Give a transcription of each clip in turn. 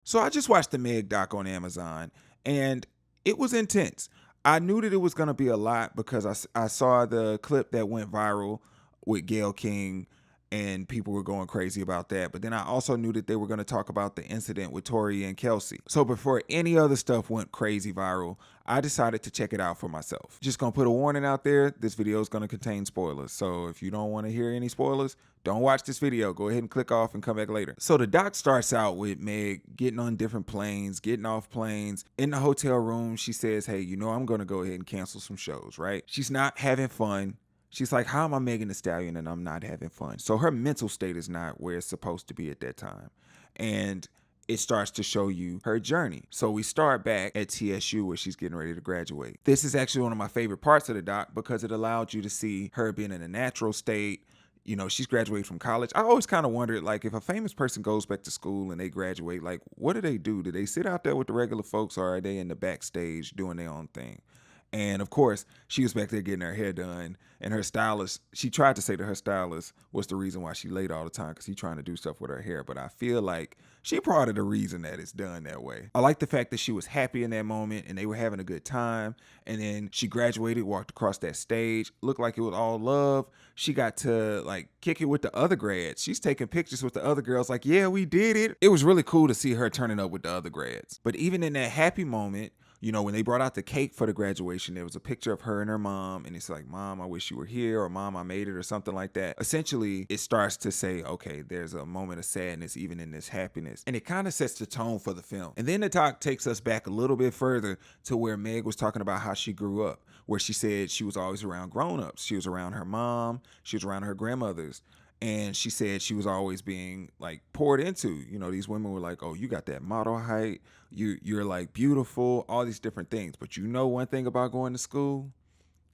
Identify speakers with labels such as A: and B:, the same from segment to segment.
A: So I just watched the Meg doc on Amazon, and it was intense. I knew that it was going to be a lot because I saw the clip that went viral with Gayle King, and people were going crazy about that. But then I also knew that they were going to talk about the incident with Tori and Kelsey. So before any other stuff went crazy viral, I decided to check it out for myself. Just gonna put a warning out there. This video is gonna contain spoilers. So if you don't want to hear any spoilers, don't watch this video. Go ahead and click off and come back later. So the doc starts out with Meg getting on different planes, getting off planes. In the hotel room, she says, hey, you know, I'm gonna go ahead and cancel some shows, right? She's not having fun. She's like, how am I Megan Thee Stallion and I'm not having fun? So her mental state is not where it's supposed to be at that time. And it starts to show you her journey. So we start back at TSU where she's getting ready to graduate. This is actually one of my favorite parts of the doc because it allowed you to see her being in a natural state. You know, she's graduated from college. I always kind of wondered, like, if a famous person goes back to school and they graduate, like, what do they do? Do they sit out there with the regular folks or are they in the backstage doing their own thing? And of course, she was back there getting her hair done. And her stylist, she tried to say that her stylist was the reason why she late all the time because he's trying to do stuff with her hair. But I feel like she part of the reason that it's done that way. I like the fact that she was happy in that moment and they were having a good time. And then she graduated, walked across that stage, looked like it was all love. She got to like kick it with the other grads. She's taking pictures with the other girls like, yeah, we did it. It was really cool to see her turning up with the other grads. But even in that happy moment, you know, when they brought out the cake for the graduation, there was a picture of her and her mom, and it's like, Mom, I wish you were here, or Mom, I made it, or something like that. Essentially, it starts to say, okay, there's a moment of sadness even in this happiness. And it kind of sets the tone for the film. And then the talk takes us back a little bit further to where Meg was talking about how she grew up, where she said she was always around grown-ups. She was around her mom, she was around her grandmothers. And she said she was always being like poured into. You know, these women were like, oh, you got that model height. You're like beautiful, all these different things. But you know one thing about going to school?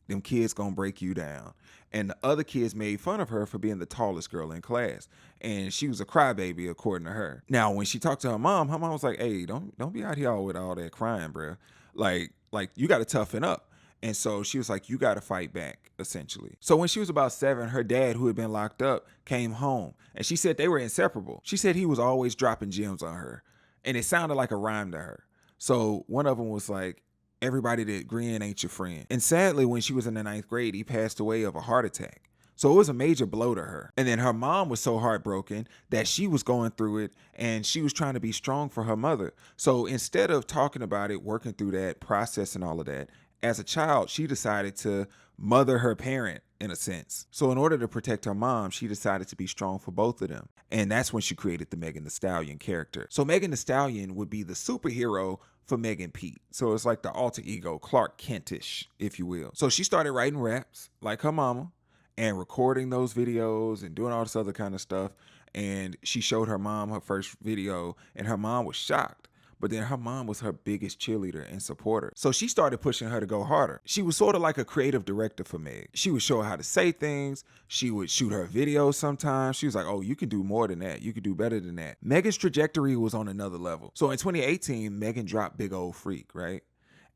A: Them kids gonna break you down. And the other kids made fun of her for being the tallest girl in class. And she was a crybaby, according to her. Now, when she talked to her mom was like, hey, don't be out here with all that crying, bro. Like you gotta toughen up. And so she was like, you got to fight back, essentially. So when she was about 7, her dad, who had been locked up, came home. And she said they were inseparable. She said he was always dropping gems on her. And it sounded like a rhyme to her. So one of them was like, everybody that grin ain't your friend. And sadly, when she was in the 9th grade, he passed away of a heart attack. So it was a major blow to her. And then her mom was so heartbroken that she was going through it and she was trying to be strong for her mother. So instead of talking about it, working through that process and all of that, as a child, she decided to mother her parent in a sense. So in order to protect her mom, she decided to be strong for both of them. And that's when she created the Megan Thee Stallion character. So Megan Thee Stallion would be the superhero for Megan Pete. So it's like the alter ego, Clark Kentish, if you will. So she started writing raps like her mama and recording those videos and doing all this other kind of stuff. And she showed her mom her first video and her mom was shocked. But then her mom was her biggest cheerleader and supporter. So she started pushing her to go harder. She was sort of like a creative director for Meg. She would show her how to say things. She would shoot her videos sometimes. She was like, oh, you can do more than that. You can do better than that. Megan's trajectory was on another level. So in 2018, Megan dropped Big Old Freak, right?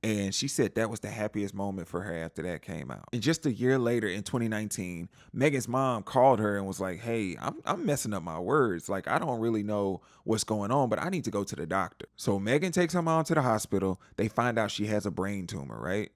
A: And she said that was the happiest moment for her after that came out. And just a year later in 2019, Megan's mom called her and was like, hey, I'm messing up my words. Like, I don't really know what's going on, but I need to go to the doctor. So Megan takes her mom to the hospital. They find out she has a brain tumor, right?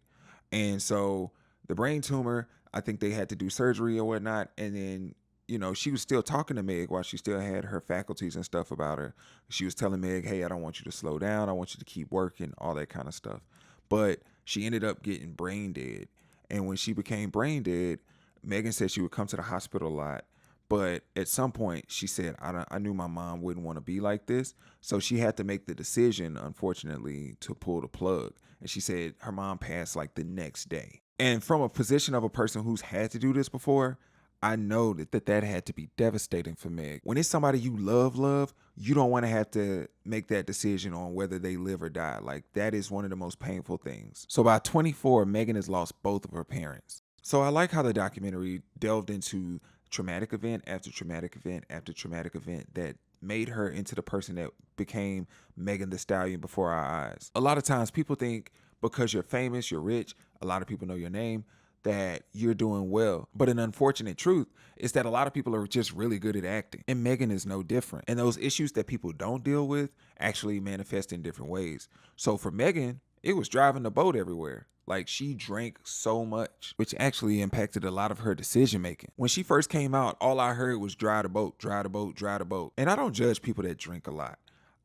A: And so the brain tumor, I think they had to do surgery or whatnot. And then, you know, she was still talking to Meg while she still had her faculties and stuff about her. She was telling Meg, hey, I don't want you to slow down. I want you to keep working, all that kind of stuff. But she ended up getting brain dead. And when she became brain dead, Megan said she would come to the hospital a lot. But at some point, she said, I knew my mom wouldn't want to be like this. So she had to make the decision, unfortunately, to pull the plug. And she said her mom passed like the next day. And from a position of a person who's had to do this before, I know that had to be devastating for Meg. When it's somebody you love, you don't want to have to make that decision on whether they live or die. Like, that is one of the most painful things. So by 24, Megan has lost both of her parents. So I like how the documentary delved into traumatic event after traumatic event after traumatic event that made her into the person that became Megan Thee Stallion before our eyes. A lot of times people think because you're famous, you're rich, a lot of people know your name, that you're doing well. But an unfortunate truth is that a lot of people are just really good at acting. And Megan is no different. And those issues that people don't deal with actually manifest in different ways. So for Megan, it was driving the boat everywhere. Like, she drank so much, which actually impacted a lot of her decision making. When she first came out, all I heard was dry the boat, dry the boat, dry the boat. And I don't judge people that drink a lot.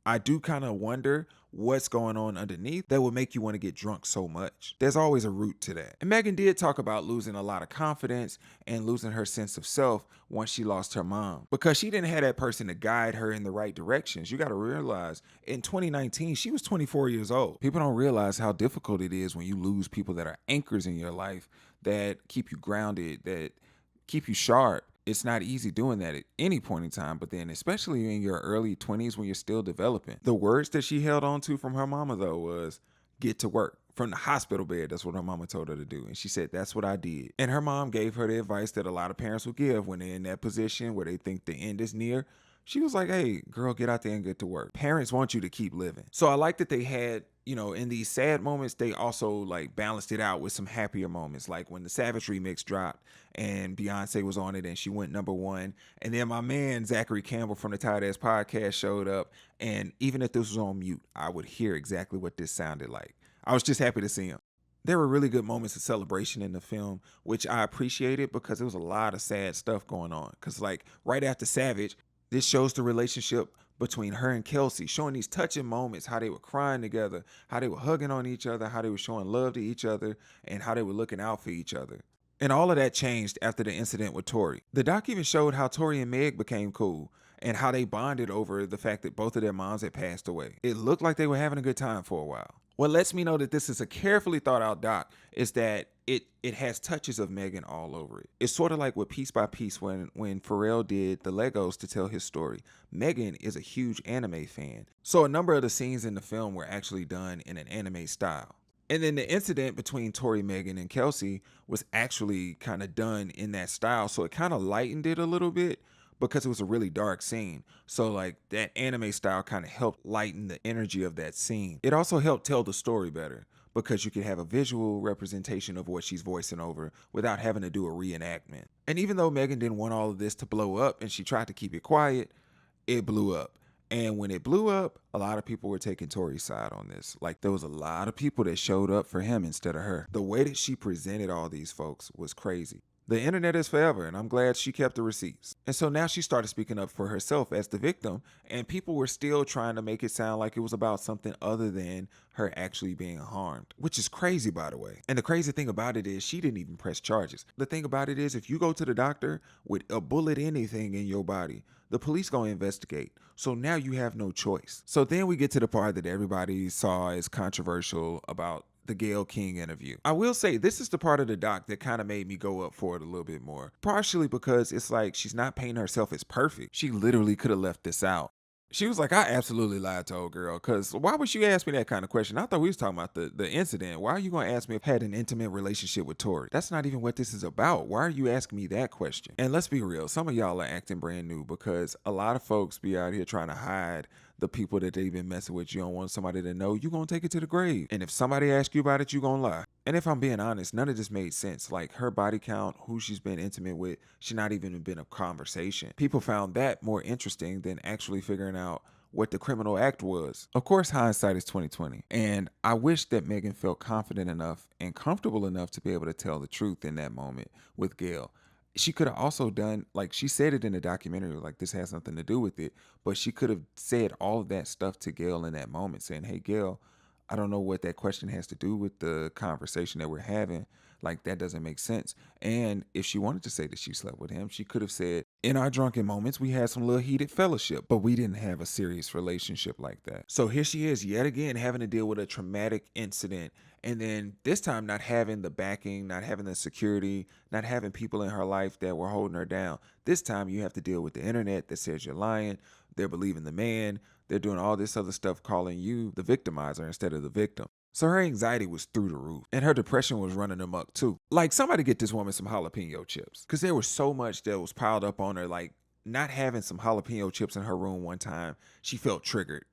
A: I do kind of wonder what's going on underneath that would make you want to get drunk so much. There's always a root to that. And Megan did talk about losing a lot of confidence and losing her sense of self once she lost her mom, because she didn't have that person to guide her in the right directions. You got to realize in 2019, she was 24 years old. People don't realize how difficult it is when you lose people that are anchors in your life, that keep you grounded, that keep you sharp. It's not easy doing that at any point in time, but then especially in your early 20s when you're still developing. The words that she held on to from her mama, though, was get to work. From the hospital bed, that's what her mama told her to do. And she said, that's what I did. And her mom gave her the advice that a lot of parents will give when they're in that position where they think the end is near. She was like, hey, girl, get out there and get to work. Parents want you to keep living. So I like that they had, in these sad moments, they also like balanced it out with some happier moments. Like when the Savage remix dropped and Beyonce was on it and she went #1. And then my man, Zachary Campbell from the Tired Ass Podcast showed up. And even if this was on mute, I would hear exactly what this sounded like. I was just happy to see him. There were really good moments of celebration in the film, which I appreciated because there was a lot of sad stuff going on. Because like right after Savage, this shows the relationship between her and Kelsey, showing these touching moments, how they were crying together, how they were hugging on each other, how they were showing love to each other, and how they were looking out for each other. And all of that changed after the incident with Tori. The doc even showed how Tori and Meg became cool and how they bonded over the fact that both of their moms had passed away. It looked like they were having a good time for a while. What lets me know that this is a carefully thought out doc is that it has touches of Megan all over it. It's sort of like with Piece by Piece when Pharrell did the Legos to tell his story. Megan is a huge anime fan. So a number of the scenes in the film were actually done in an anime style. And then the incident between Tori, Megan, and Kelsey was actually kind of done in that style. So it kind of lightened it a little bit because it was a really dark scene. So like that anime style kind of helped lighten the energy of that scene. It also helped tell the story better because you could have a visual representation of what she's voicing over without having to do a reenactment. And even though Megan didn't want all of this to blow up and she tried to keep it quiet, it blew up. And when it blew up, a lot of people were taking Tori's side on this. Like there was a lot of people that showed up for him instead of her. The way that she presented all these folks was crazy. The internet is forever, and I'm glad she kept the receipts. And so now she started speaking up for herself as the victim, and people were still trying to make it sound like it was about something other than her actually being harmed, which is crazy, by the way. And the crazy thing about it is she didn't even press charges. The thing about it is if you go to the doctor with a bullet anything in your body, the police gonna investigate. So now you have no choice. So then we get to the part that everybody saw as controversial about the Gayle King interview. I will say this is the part of the doc that kind of made me go up for it a little bit more. Partially because it's like she's not painting herself as perfect. She literally could have left this out. She was like, I absolutely lied to old girl, because why would you ask me that kind of question? I thought we was talking about the incident. Why are you going to ask me if I had an intimate relationship with Tori? That's not even what this is about. Why are you asking me that question? And let's be real, some of y'all are acting brand new because a lot of folks be out here trying to hide the people that they've been messing with. You don't want somebody to know, you gonna take it to the grave. And if somebody asks you about it, you gonna lie. And if I'm being honest, none of this made sense. Like her body count, who she's been intimate with, should not even been a conversation. People found that more interesting than actually figuring out what the criminal act was. Of course, hindsight is 2020. And I wish that Megan felt confident enough and comfortable enough to be able to tell the truth in that moment with Gayle. She could have also done, like she said it in the documentary, like this has nothing to do with it, but she could have said all of that stuff to Gayle in that moment, saying, hey, Gayle, I don't know what that question has to do with the conversation that we're having. Like, that doesn't make sense. And if she wanted to say that she slept with him, she could have said, in our drunken moments, we had some little heated fellowship, but we didn't have a serious relationship like that. So here she is yet again having to deal with a traumatic incident. And then this time not having the backing, not having the security, not having people in her life that were holding her down. This time you have to deal with the internet that says you're lying. They're believing the man. They're doing all this other stuff, calling you the victimizer instead of the victim. So her anxiety was through the roof and her depression was running amok too. Like, somebody get this woman some jalapeno chips, because there was so much that was piled up on her. Like, not having some jalapeno chips in her room one time, she felt triggered.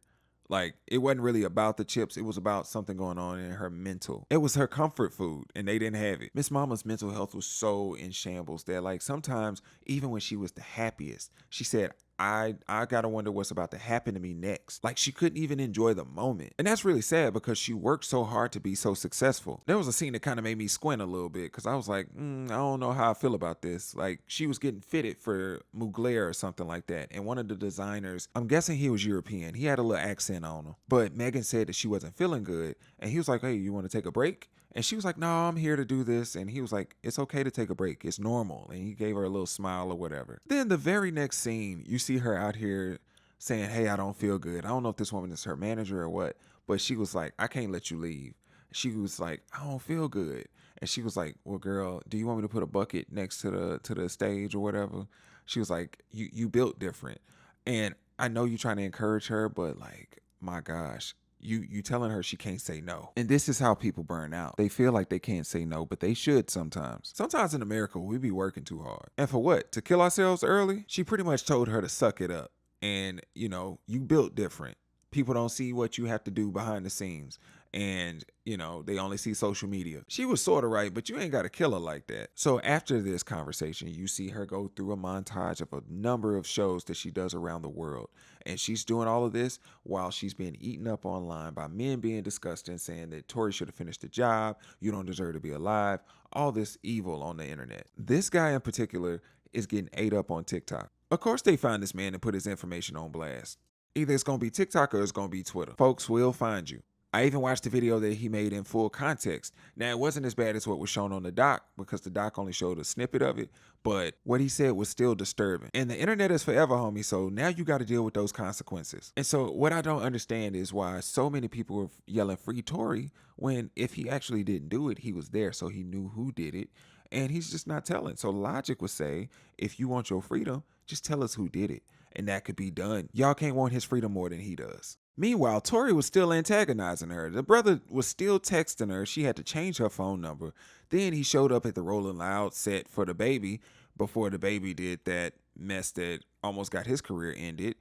A: Like, it wasn't really about the chips. It was about something going on in her mental. It was her comfort food, and they didn't have it. Miss Mama's mental health was so in shambles that, like, sometimes, even when she was the happiest, she said, I gotta wonder what's about to happen to me next. Like, she couldn't even enjoy the moment. And that's really sad because she worked so hard to be so successful. There was a scene that kind of made me squint a little bit because I was like, I don't know how I feel about this. Like, she was getting fitted for Mugler or something like that. And one of the designers, I'm guessing he was European, he had a little accent on him. But Megan said that she wasn't feeling good. And he was like, hey, you want to take a break? And she was like, no, I'm here to do this. And he was like, it's okay to take a break. It's normal. And he gave her a little smile or whatever. Then the very next scene, you see her out here saying, hey, I don't feel good. I don't know if this woman is her manager or what, but she was like, I can't let you leave. She was like, I don't feel good. And she was like, well, girl, do you want me to put a bucket next to the stage or whatever? She was like, you built different. And I know you're trying to encourage her, but like, my gosh, you telling her she can't say no. And this is how people burn out. They feel like they can't say no, but they should sometimes. Sometimes in America, we be working too hard. And for what? To kill ourselves early? She pretty much told her to suck it up. And, you built different. People don't see what you have to do behind the scenes. And, they only see social media. She was sort of right, but you ain't got to kill her like that. So after this conversation, you see her go through a montage of a number of shows that she does around the world. And she's doing all of this while she's being eaten up online by men being disgusting, saying that Tori should have finished the job, you don't deserve to be alive, all this evil on the internet. This guy in particular is getting ate up on TikTok. Of course they find this man and put his information on blast. Either it's going to be TikTok or it's going to be Twitter. Folks will find you. I even watched the video that he made in full context. Now, it wasn't as bad as what was shown on the doc because the doc only showed a snippet of it, but what he said was still disturbing. And the internet is forever, homie, so now you got to deal with those consequences. And so what I don't understand is why so many people were yelling free Tory when if he actually didn't do it, he was there, so he knew who did it, and he's just not telling. So logic would say, if you want your freedom, just tell us who did it, and that could be done. Y'all can't want his freedom more than he does. Meanwhile, Tori was still antagonizing her. The brother was still texting her. She had to change her phone number. Then he showed up at the Rolling Loud set for the baby before the baby did that mess that almost got his career ended.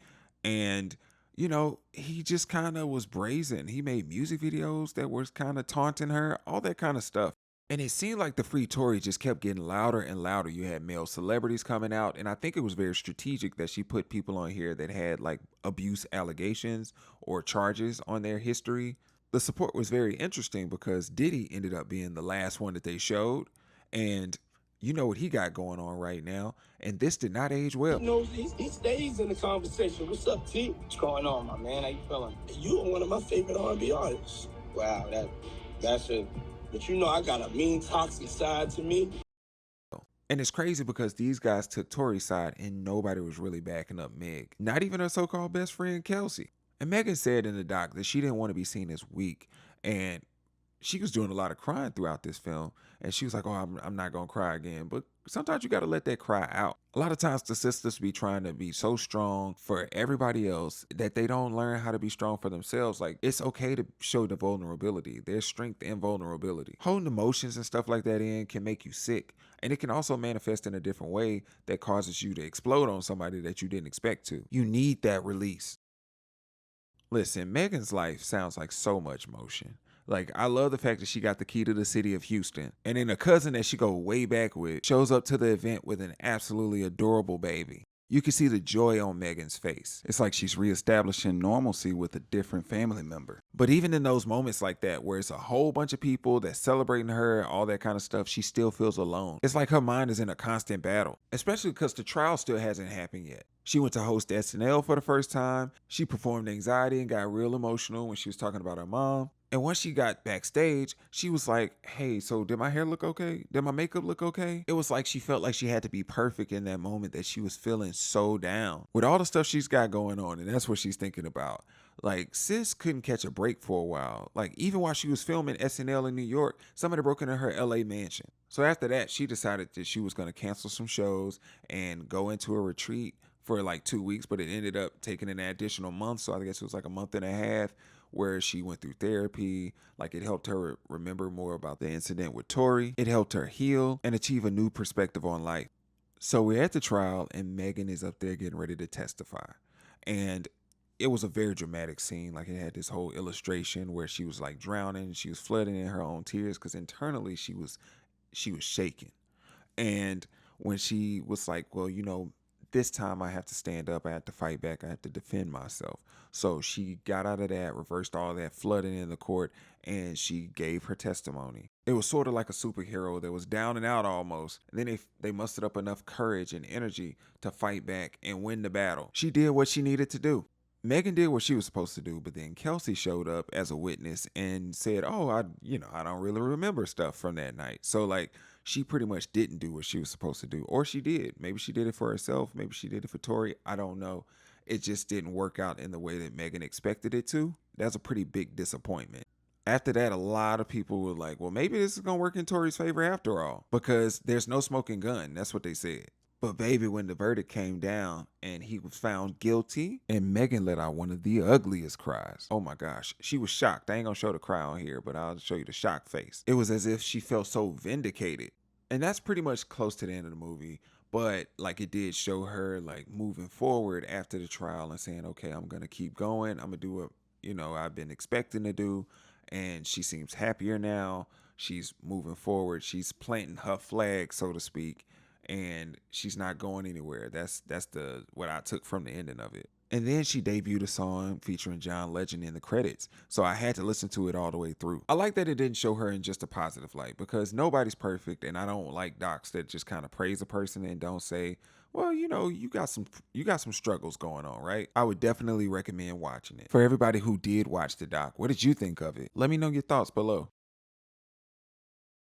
A: And, he just kind of was brazen. He made music videos that was kind of taunting her, all that kind of stuff. And it seemed like the free Tory just kept getting louder and louder. You had male celebrities coming out, and I think it was very strategic that she put people on here that had like abuse allegations or charges on their history. The support was very interesting because Diddy ended up being the last one that they showed, and you know what he got going on right now, and this did not age well.
B: He stays in the conversation. What's up, T? What's going on, my man? How you feeling? You are one of my favorite R&B artists. Wow, that's it. But I got a mean, toxic side to me.
A: And it's crazy because these guys took Tori's side and nobody was really backing up Meg. Not even her so-called best friend, Kelsey. And Megan said in the doc that she didn't want to be seen as weak. And she was doing a lot of crying throughout this film. And she was like, oh, I'm not going to cry again. But sometimes you got to let that cry out. A lot of times the sisters be trying to be so strong for everybody else that they don't learn how to be strong for themselves. Like, it's okay to show the vulnerability. There's strength in vulnerability. Holding emotions and stuff like that in can make you sick. And it can also manifest in a different way that causes you to explode on somebody that you didn't expect to. You need that release. Listen, Megan's life sounds like so much motion. Like, I love the fact that she got the key to the city of Houston. And then a cousin that she go way back with shows up to the event with an absolutely adorable baby. You can see the joy on Megan's face. It's like she's reestablishing normalcy with a different family member. But even in those moments like that, where it's a whole bunch of people that's celebrating her, all that kind of stuff, she still feels alone. It's like her mind is in a constant battle, especially because the trial still hasn't happened yet. She went to host SNL for the first time. She performed Anxiety and got real emotional when she was talking about her mom. And once she got backstage, she was like, hey, so did my hair look okay? Did my makeup look okay? It was like she felt like she had to be perfect in that moment, that she was feeling so down with all the stuff she's got going on. And that's what she's thinking about. Like, sis couldn't catch a break for a while. Like, even while she was filming SNL in New York, somebody broke into her LA mansion. So after that, she decided that she was going to cancel some shows and go into a retreat for like 2 weeks, but it ended up taking an additional month. So I guess it was like a month and a half where she went through therapy. Like, it helped her remember more about the incident with Tori. It helped her heal and achieve a new perspective on life. So we're at the trial and Megan is up there getting ready to testify. And it was a very dramatic scene. Like it had this whole illustration where she was like drowning, she was flooding in her own tears because internally she was shaking. And when she was like, well, this time I have to stand up, I have to fight back, I have to defend myself. So she got out of that, reversed all that flooding in the court, and she gave her testimony. It was sort of like a superhero that was down and out almost. And then they mustered up enough courage and energy to fight back and win the battle. She did what she needed to do. Megan did what she was supposed to do, but then Kelsey showed up as a witness and said, "Oh, I don't really remember stuff from that night." So like she pretty much didn't do what she was supposed to do, or she did. Maybe she did it for herself. Maybe she did it for Tori. I don't know. It just didn't work out in the way that Megan expected it to. That's a pretty big disappointment. After that, a lot of people were like, well, maybe this is going to work in Tori's favor after all, because there's no smoking gun. That's what they said. But baby, when the verdict came down and he was found guilty, and Megan let out one of the ugliest cries. Oh my gosh, she was shocked. I ain't gonna show the cry on here, but I'll show you the shock face. It was as if she felt so vindicated. And that's pretty much close to the end of the movie. But like it did show her like moving forward after the trial and saying, okay, I'm gonna keep going. I'm gonna do what I've been expecting to do. And she seems happier now. She's moving forward. She's planting her flag, so to speak, and she's not going anywhere. That's the what I took from the ending of it. And then she debuted a song featuring John Legend in the credits, so I had to listen to it all the way through. I like that it didn't show her in just a positive light because nobody's perfect, and I don't like docs that just kind of praise a person and don't say, well, you got some struggles going on, right? I would definitely recommend watching it. For everybody who did watch the doc, what did you think of it? Let me know your thoughts below.